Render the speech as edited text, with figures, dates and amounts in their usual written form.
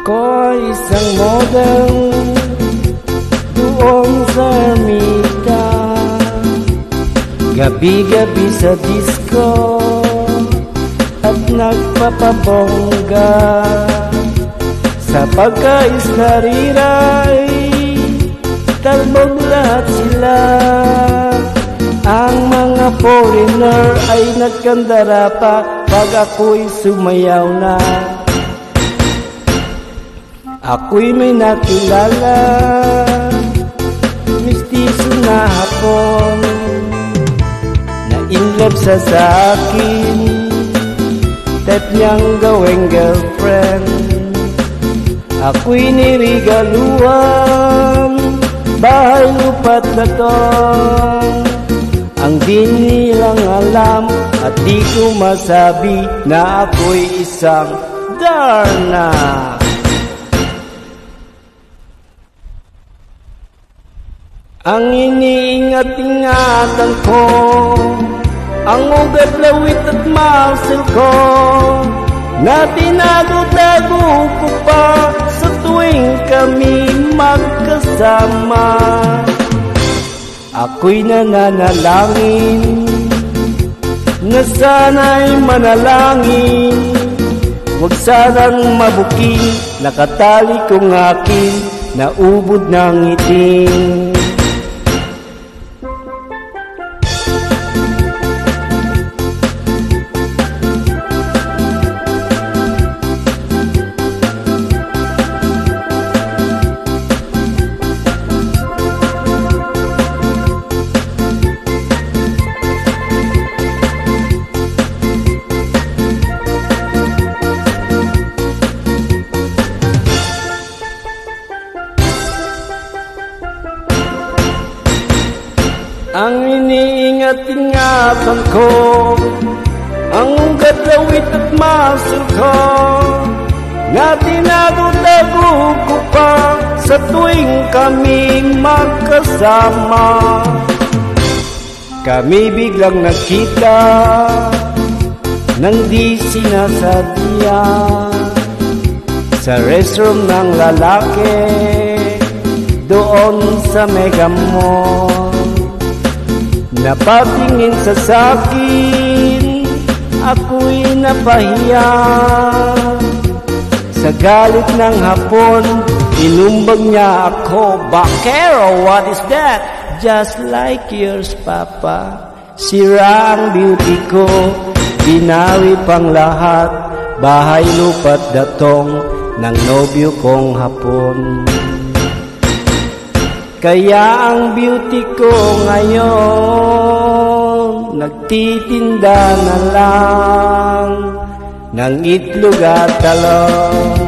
Ako'y isang model doon sa ermita, gabi-gabi sa disco at nagpapabongga. Sa pagkaisnariray, talbog lahat sila. Ang mga foreigner ay nagkandara pa pag ako'y sumayaw na. Ako'y may nakilala, mistiso na Hapon, na in love sa akin, type niyang gawing girlfriend. Ako'y nirigaluan, bahay lupat na to, ang di nilang alam at di ko masabi na ako'y isang Darna. Ang iniingat-ingatan ko, ang ugat, lawit at muscle ko, na tinago-tago ko pa sa tuwing kami magkasama. Ako'y nananalangin na sana'y manalangin, huwag sanang mabuking nakatali kong akin na ubod ng itim. Ang iniingat-ingatan ko, ang ugat, lawit at muscle ko, na tinago-tago ko pa sa tuwing kami magkasama. Kami biglang nakita nang di sinasadya sa restroom ng lalaki doon sa Mega Mall. Napatingin sa sakin, ako'y napahiya. Sa galit ng Hapon, inumbag niya ako, "Bakero, what is that?" "Just like yours, Papa." Sira ang beauty ko, binawi pang lahat, bahay lupat datong ng nobyo kong Hapon. Kaya ang beauty ko ngayon, nagtitinda na lang ng itlog at talong.